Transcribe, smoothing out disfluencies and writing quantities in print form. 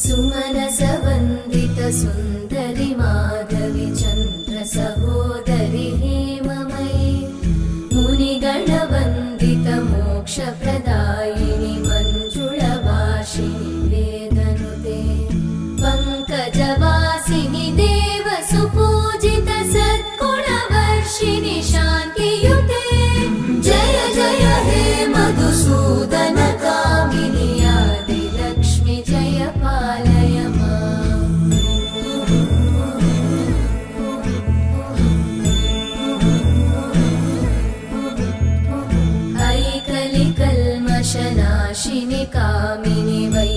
सुमनसवन्दित सुन्दरि माधवि चन्द्र सहोदरि हेममयि मुनिगणवन्दित मोक्षप्रदायिनि मञ्जुळभाषिणि वेदनुते पङ्कजवासिनि देवसुपूजित सद्गुणवर्षिणि शान्तियुते जय जय हे मधुसूदन कामिनि आदिलक्ष्मि जय पालय माम्। ऐकलिकल्मषनाशिनि कामिनि वै